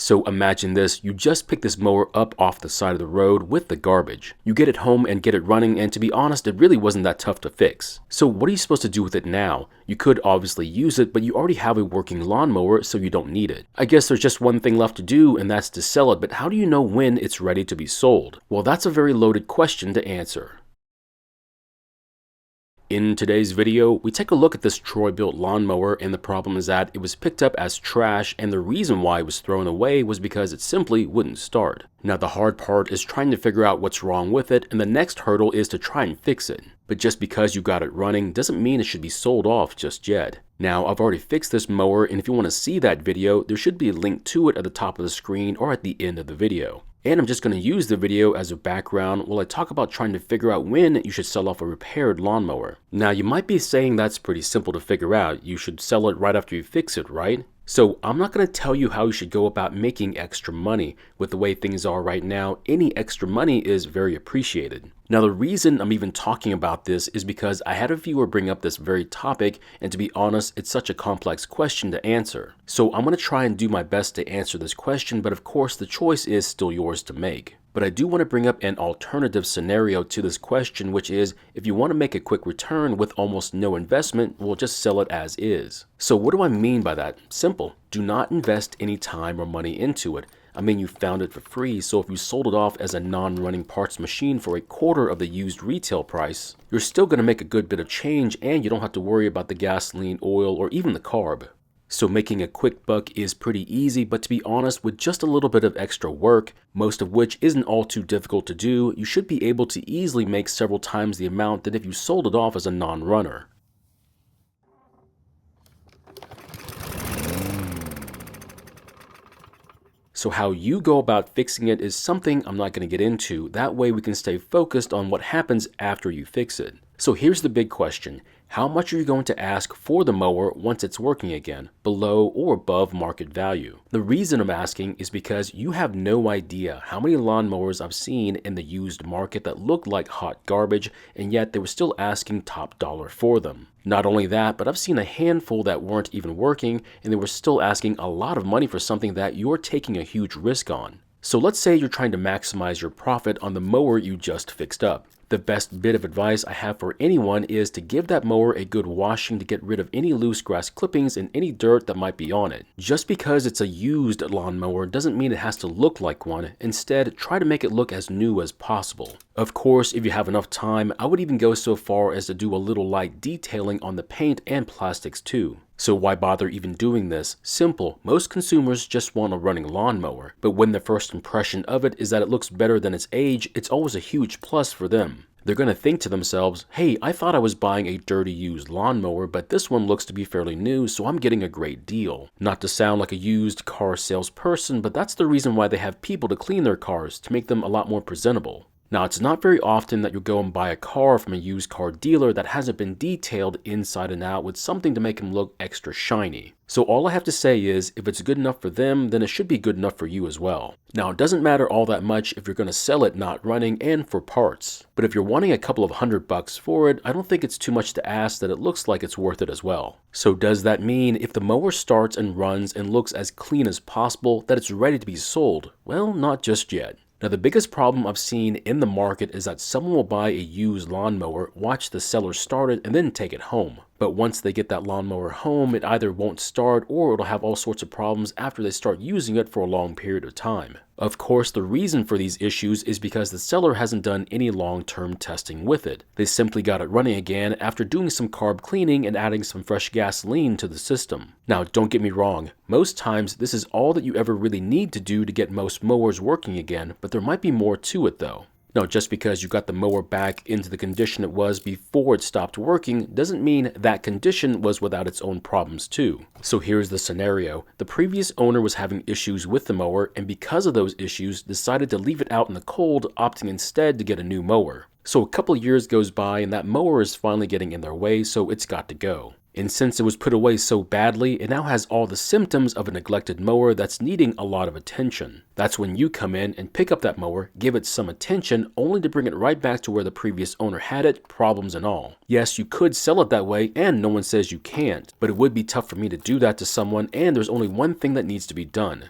So imagine this, you just pick this mower up off the side of the road with the garbage. You get it home and get it running, and to be honest, it really wasn't that tough to fix. So what are you supposed to do with it now? You could obviously use it, but you already have a working lawnmower, so you don't need it. I guess there's just one thing left to do, and that's to sell it, but how do you know when it's ready to be sold? Well, that's a very loaded question to answer. In today's video, we take a look at this Troy-Bilt lawnmower, and the problem is that it was picked up as trash, and the reason why it was thrown away was because it simply wouldn't start. Now the hard part is trying to figure out what's wrong with it, and the next hurdle is to try and fix it. But just because you got it running doesn't mean it should be sold off just yet. Now I've already fixed this mower, and if you want to see that video, there should be a link to it at the top of the screen or at the end of the video. And I'm just going to use the video as a background while I talk about trying to figure out when you should sell off a repaired lawnmower. Now you might be saying that's pretty simple to figure out. You should sell it right after you fix it, right? So I'm not going to tell you how you should go about making extra money. With the way things are right now, any extra money is very appreciated. Now the reason I'm even talking about this is because I had a viewer bring up this very topic, and to be honest, it's such a complex question to answer. So I'm going to try and do my best to answer this question, but of course the choice is still yours to make. But I do want to bring up an alternative scenario to this question, which is if you want to make a quick return with almost no investment, we'll just sell it as is. So what do I mean by that? Simple. Do not invest any time or money into it. I mean, you found it for free, so if you sold it off as a non-running parts machine for a quarter of the used retail price, you're still going to make a good bit of change, and you don't have to worry about the gasoline, oil, or even the carb. So making a quick buck is pretty easy, but to be honest, with just a little bit of extra work, most of which isn't all too difficult to do, you should be able to easily make several times the amount than if you sold it off as a non-runner. So how you go about fixing it is something I'm not going to get into. That way we can stay focused on what happens after you fix it. So here's the big question. How much are you going to ask for the mower once it's working again, below or above market value? The reason I'm asking is because you have no idea how many lawnmowers I've seen in the used market that look like hot garbage, and yet they were still asking top dollar for them. Not only that, but I've seen a handful that weren't even working, and they were still asking a lot of money for something that you're taking a huge risk on. So let's say you're trying to maximize your profit on the mower you just fixed up. The best bit of advice I have for anyone is to give that mower a good washing to get rid of any loose grass clippings and any dirt that might be on it. Just because it's a used lawnmower doesn't mean it has to look like one. Instead, try to make it look as new as possible. Of course, if you have enough time, I would even go so far as to do a little light detailing on the paint and plastics too. So why bother even doing this? Simple. Most consumers just want a running lawnmower, but when the first impression of it is that it looks better than its age, it's always a huge plus for them. They're going to think to themselves, hey, I thought I was buying a dirty used lawnmower, but this one looks to be fairly new, so I'm getting a great deal. Not to sound like a used car salesperson, but that's the reason why they have people to clean their cars, to make them a lot more presentable. Now, it's not very often that you'll go and buy a car from a used car dealer that hasn't been detailed inside and out with something to make them look extra shiny. So all I have to say is, if it's good enough for them, then it should be good enough for you as well. Now, it doesn't matter all that much if you're going to sell it not running and for parts. But if you're wanting a couple of $100 for it, I don't think it's too much to ask that it looks like it's worth it as well. So does that mean if the mower starts and runs and looks as clean as possible that it's ready to be sold? Well, not just yet. Now the biggest problem I've seen in the market is that someone will buy a used lawnmower, watch the seller start it, and then take it home. But once they get that lawnmower home, it either won't start or it'll have all sorts of problems after they start using it for a long period of time. Of course, the reason for these issues is because the seller hasn't done any long-term testing with it. They simply got it running again after doing some carb cleaning and adding some fresh gasoline to the system. Now, don't get me wrong, most times this is all that you ever really need to do to get most mowers working again, but there might be more to it though. Now, just because you got the mower back into the condition it was before it stopped working doesn't mean that condition was without its own problems too. So here's the scenario. The previous owner was having issues with the mower, and because of those issues decided to leave it out in the cold, opting instead to get a new mower. So a couple of years goes by and that mower is finally getting in their way, so it's got to go. And since it was put away so badly, it now has all the symptoms of a neglected mower that's needing a lot of attention. That's when you come in and pick up that mower, give it some attention, only to bring it right back to where the previous owner had it, problems and all. Yes, you could sell it that way, and no one says you can't, but it would be tough for me to do that to someone, and there's only one thing that needs to be done.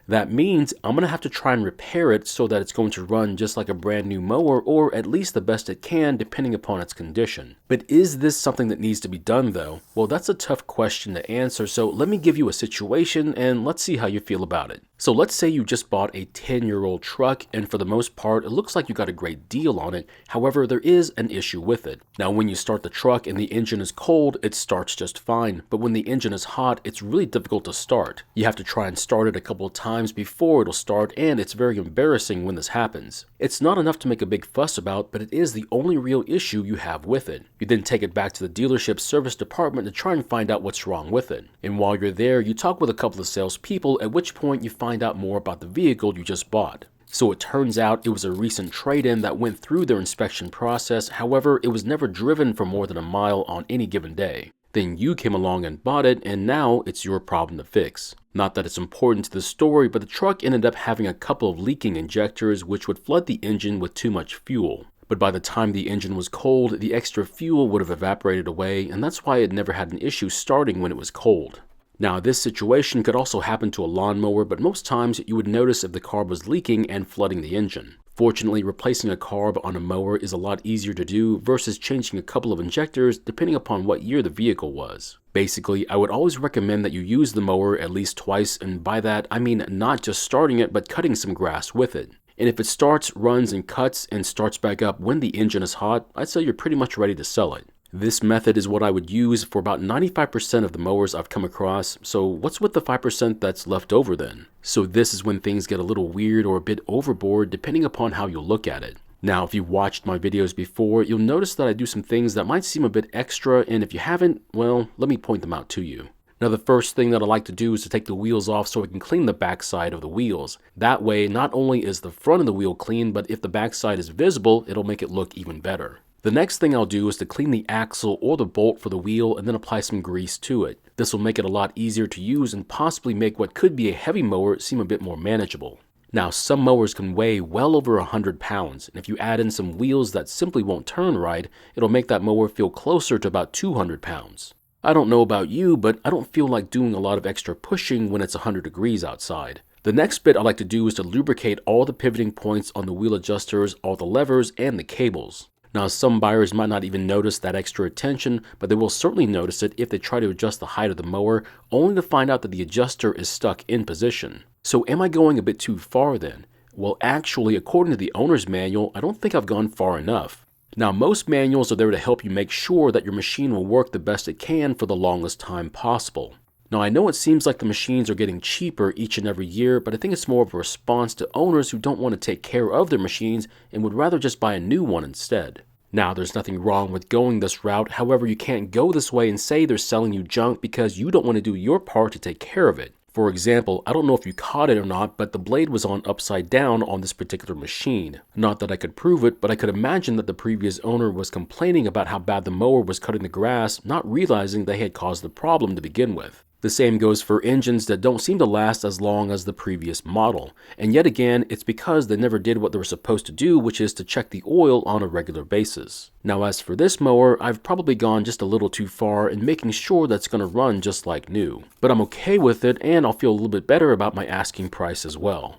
That means I'm going to have to try and repair it so that it's going to run just like a brand new mower, or at least the best it can depending upon its condition. But is this something that needs to be done though? Well, that's a tough question to answer, so let me give you a situation and let's see how you feel about it. So let's say you just bought a 10-year-old truck, and for the most part it looks like you got a great deal on it. However, there is an issue with it. Now when you start the truck and the engine is cold, it starts just fine, but when the engine is hot, it's really difficult to start. You have to try and start it a couple of times before it'll start, and it's very embarrassing when this happens. It's not enough to make a big fuss about, but it is the only real issue you have with it. You then take it back to the dealership service department to try and find out what's wrong with it. And while you're there, you talk with a couple of salespeople, at which point you find out more about the vehicle you just bought. So it turns out it was a recent trade-in that went through their inspection process. However, it was never driven for more than a mile on any given day. Then you came along and bought it, and now it's your problem to fix. Not that it's important to the story, but the truck ended up having a couple of leaking injectors which would flood the engine with too much fuel. But by the time the engine was cold, the extra fuel would have evaporated away, and that's why it never had an issue starting when it was cold. Now, this situation could also happen to a lawnmower, but most times you would notice if the carb was leaking and flooding the engine. Fortunately, replacing a carb on a mower is a lot easier to do versus changing a couple of injectors depending upon what year the vehicle was. Basically, I would always recommend that you use the mower at least twice, and by that I mean not just starting it but cutting some grass with it. And if it starts, runs, and cuts and starts back up when the engine is hot, I'd say you're pretty much ready to sell it. This method is what I would use for about 95% of the mowers I've come across, so what's with the 5% that's left over then? So this is when things get a little weird or a bit overboard depending upon how you look at it. Now, if you've watched my videos before, you'll notice that I do some things that might seem a bit extra, and if you haven't, well, let me point them out to you. Now, the first thing that I like to do is to take the wheels off so I can clean the backside of the wheels. That way, not only is the front of the wheel clean, but if the backside is visible, it'll make it look even better. The next thing I'll do is to clean the axle or the bolt for the wheel and then apply some grease to it. This will make it a lot easier to use and possibly make what could be a heavy mower seem a bit more manageable. Now, some mowers can weigh well over 100 pounds, and if you add in some wheels that simply won't turn right, it'll make that mower feel closer to about 200 pounds. I don't know about you, but I don't feel like doing a lot of extra pushing when it's 100 degrees outside. The next bit I like to do is to lubricate all the pivoting points on the wheel adjusters, all the levers, and the cables. Now, some buyers might not even notice that extra attention, but they will certainly notice it if they try to adjust the height of the mower, only to find out that the adjuster is stuck in position. So am I going a bit too far then? Well, actually, according to the owner's manual, I don't think I've gone far enough. Now, most manuals are there to help you make sure that your machine will work the best it can for the longest time possible. Now, I know it seems like the machines are getting cheaper each and every year, but I think it's more of a response to owners who don't want to take care of their machines and would rather just buy a new one instead. Now, there's nothing wrong with going this route. However, you can't go this way and say they're selling you junk because you don't want to do your part to take care of it. For example, I don't know if you caught it or not, but the blade was on upside down on this particular machine. Not that I could prove it, but I could imagine that the previous owner was complaining about how bad the mower was cutting the grass, not realizing they had caused the problem to begin with. The same goes for engines that don't seem to last as long as the previous model. And yet again, it's because they never did what they were supposed to do, which is to check the oil on a regular basis. Now, as for this mower, I've probably gone just a little too far in making sure that it's going to run just like new. But I'm okay with it, and I'll feel a little bit better about my asking price as well.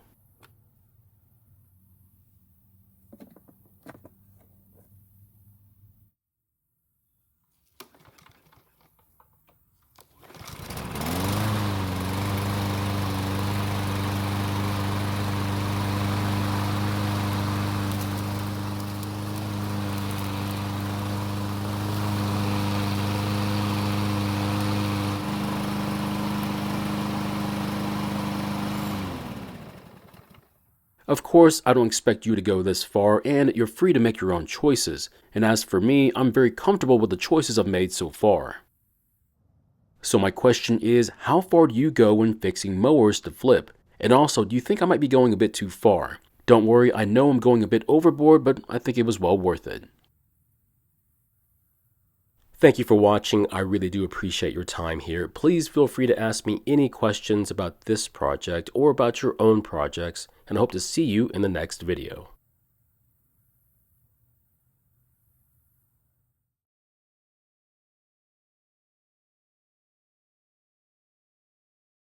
Of course, I don't expect you to go this far, and you're free to make your own choices. And as for me, I'm very comfortable with the choices I've made so far. So my question is, how far do you go when fixing mowers to flip? And also, do you think I might be going a bit too far? Don't worry, I know I'm going a bit overboard, but I think it was well worth it. Thank you for watching. I really do appreciate your time here. Please feel free to ask me any questions about this project or about your own projects, and I hope to see you in the next video.